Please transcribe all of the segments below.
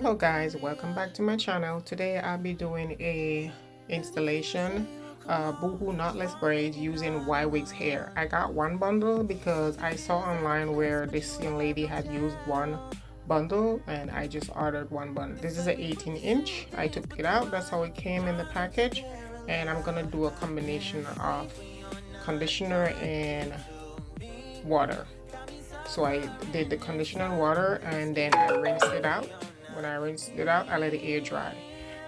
Hello guys, welcome back to my channel. Today I'll be doing a installation Boho Knotless braids using WIGS hair. I got one bundle because I saw online where this young lady had used one bundle and I just ordered one bundle. This is an 18-inch. I took it out, that's how it came in the package, and I'm gonna do a combination of conditioner and water. So I did the conditioner and water and then I rinsed it out. When I rinsed it out, I let it air dry.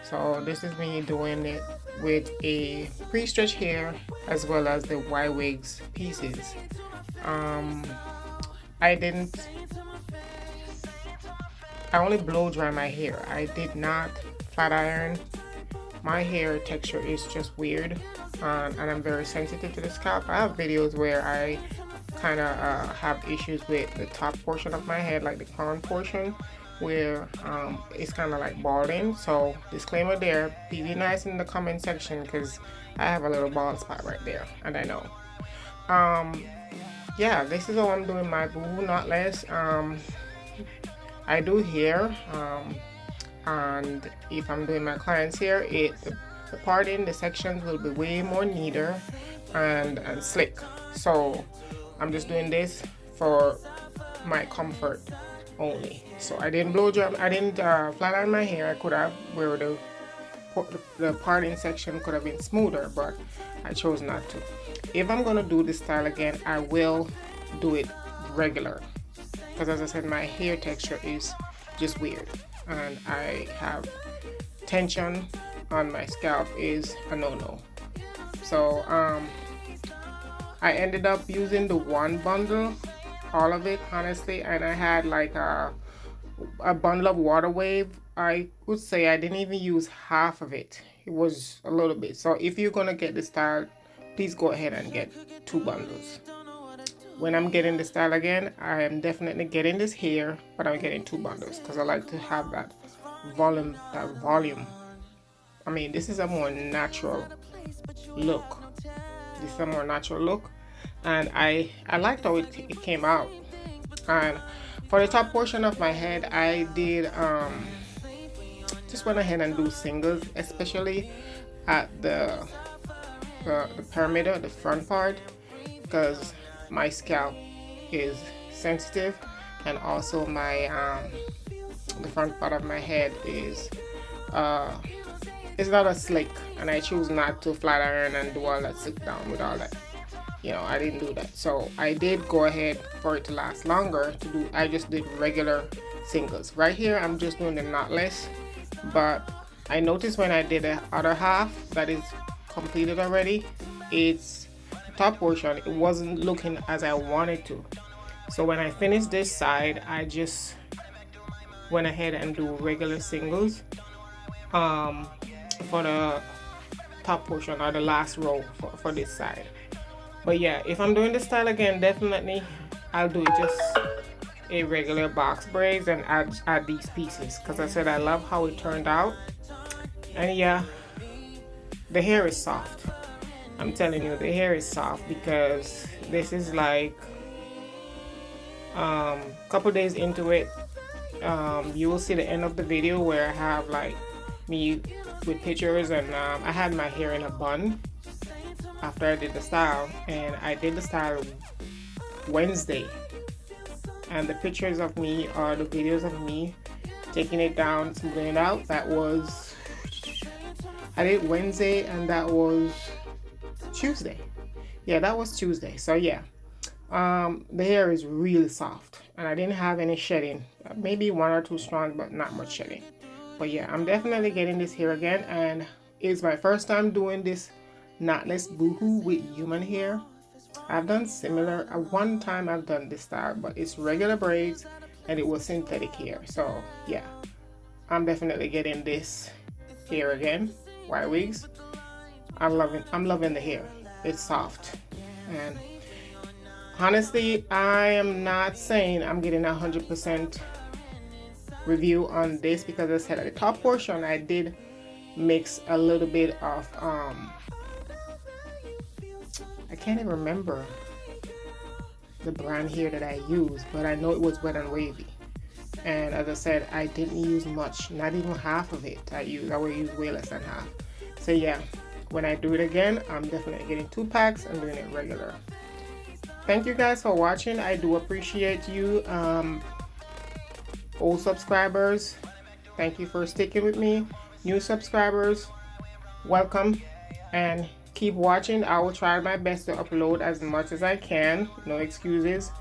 So this is me doing it with a pre-stretched hair as well as the WIGS pieces. I only blow dry my hair. I did not flat iron. My hair texture is just weird, and I'm very sensitive to the scalp. I have videos where I kind of have issues with the top portion of my head, like the crown portion, where it's kind of like balding. So disclaimer there, be nice in the comment section because I have a little bald spot right there, and I know. Yeah, this is how I'm doing my Boho Knotless. I do hair, and if I'm doing my clients hair, the parting, the sections will be way more neater and slick. So I'm just doing this for my comfort only. So I didn't blow dry, I didn't flat iron my hair. I could have, where the parting section could have been smoother, but I chose not to. If I'm gonna do this style again, I will do it regular, because as I said, my hair texture is just weird and I have tension on my scalp is a no-no. So I ended up using the one bundle, all of it honestly, and I had like a bundle of water wave. I would say I didn't even use half of it. It was a little bit. So if you're gonna get the style, please go ahead and get 2 bundles. When I'm getting the style again, I am definitely getting this hair, but I'm getting 2 bundles because I like to have that volume. I mean, this is a more natural look. This is a more natural look, and I liked how it came out. And for the top portion of my head, I did just went ahead and do singles, especially at the perimeter, the front part, because my scalp is sensitive, and also my the front part of my head is it's not as slick, and I choose not to flat iron and do all that sit down with all that. You know, I didn't do that. So I did go ahead, for it to last longer, I just did regular singles. Right here I'm just doing the knotless, but I noticed when I did the other half that is completed already, it's top portion, it wasn't looking as I wanted to. So when I finished this side, I just went ahead and do regular singles for the top portion, or the last row for this side. But yeah, if I'm doing this style again, definitely I'll do just a regular box braids and add these pieces, because I said I love how it turned out. And yeah, the hair is soft. I'm telling you, the hair is soft, because this is like a couple days into it. You will see the end of the video where I have like me with pictures, and I had my hair in a bun after I did the style, and I did the style Wednesday, and the pictures of me are the videos of me taking it down, smoothing it out. That was, I did Wednesday, and that was Tuesday. Yeah, that was Tuesday. So yeah, the hair is really soft, and I didn't have any shedding, maybe 1 or 2 strands, but not much shedding. But yeah, I'm definitely getting this hair again, and it's my first time doing this knotless Boho with human hair. I've done similar, one time I've done this style, but it's regular braids and it was synthetic hair. So yeah, I'm definitely getting this hair again, WIGS. I'm loving the hair. It's soft, and honestly, I am not saying I'm getting 100% review on this, because I said at the top portion I did mix a little bit of I can't even remember the brand here that I used, but I know it was Wet and Wavy. And as I said, I didn't use much, not even half of it. I will use way less than half. So yeah, when I do it again, I'm definitely getting 2 packs and doing it regular. Thank you guys for watching. I do appreciate you. Old subscribers, thank you for sticking with me. New subscribers, welcome, and keep watching. I will try my best to upload as much as I can, no excuses.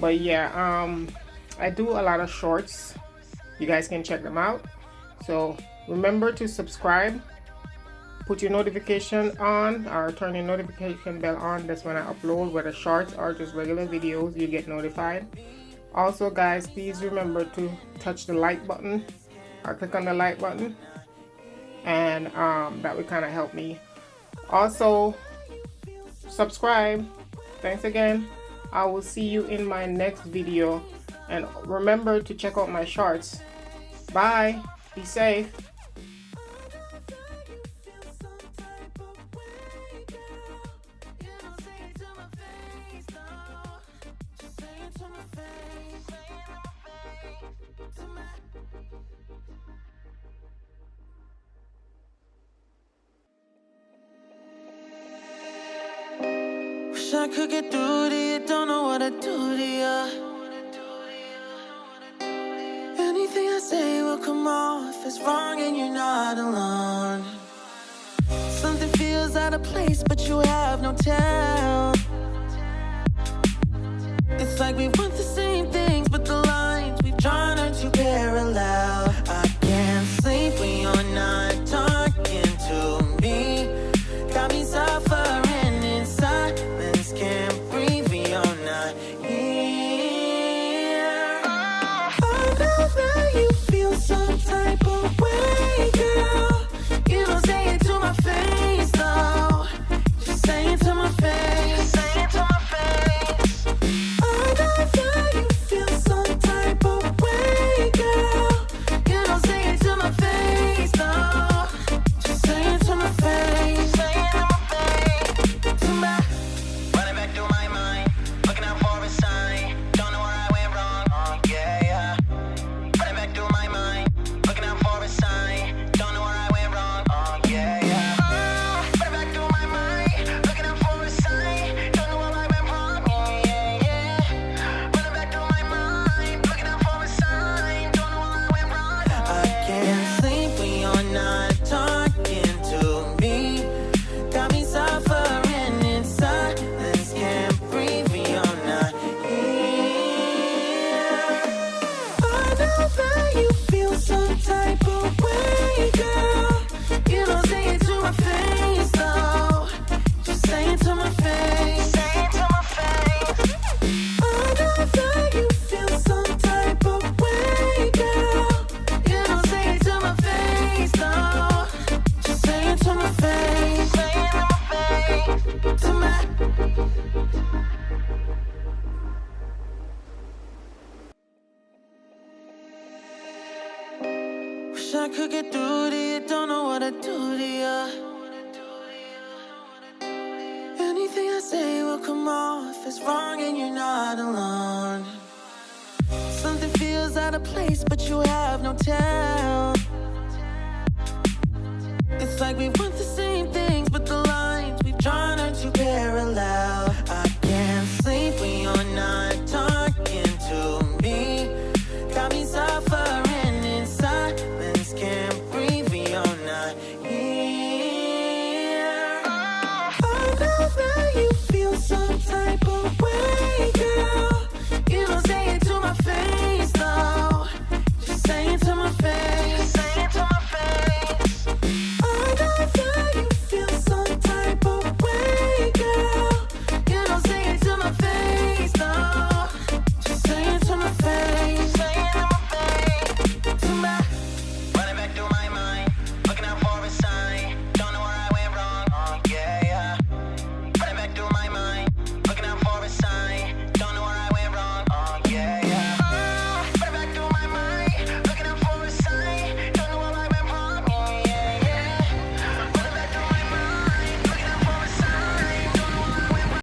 But yeah, I do a lot of shorts. You guys can check them out. So remember to subscribe, put your notification on, or turn your notification bell on. That's when I upload, whether shorts or just regular videos, you get notified. Also guys, please remember to touch the like button or click on the like button, and that would kind of help me. Also subscribe. Thanks again. I will see you in my next video, and remember to check out my shorts. Bye. Be safe. Wish I could get through to you, don't know what to do to you. Anything I say will come off as wrong, and you're not alone. Something feels out of place, but you have no tell. It's like we want the same things, but the lines we've drawn are too parallel. I can't sleep when you're not talking to me. Got me suffering in silence, can't breathe when you're not here. I know that you feel some type of way, girl. You don't say it to my face, though. Just say it to my face. Say it to my face. I know that you feel some type of way, girl. You don't say it to my face, though. Just say it to my face. Say it to my face. To my. Running back through my mind, looking out for a sign. Don't know where I went wrong. Oh yeah, yeah. Running back through my mind, looking out for a sign. Don't know where I went wrong. Oh yeah, yeah. Running back through my mind, looking out for a sign. Don't know where I went wrong. Yeah, yeah, yeah. Running back through my mind, looking out for a sign. Don't know where I went wrong. I can't sleep when you're not talking to me. Got me suffering in silence, can't breathe when you're not here. I know that you feel some type of way, girl. You don't say it to my face, though. Just say it to my face. Say it to my face. I know that you feel some type of way, girl. You don't say it to my face, though. Just say it to my face. Say it to my face. To my. Wish I could get through to you, don't know what to do to you. Anything I say will come off as wrong, and you're not alone. Something feels out of place, but you have no tell. It's like we want the same things, but the lines we've drawn are too parallel. I can't sleep when you're not talking to me. Got me suffering in silence, can't breathe when you're not here. I know that you feel some type of way, girl. You don't say it to my face, though. Just say it to my face. Say it to my face. I know that you feel some type of way, girl. You don't say it to my face, though. Just say it to my face. Say it to my face. To my. Running back through my mind, looking out for a sign. Don't know where I went wrong. Oh yeah, yeah. Running back through my mind,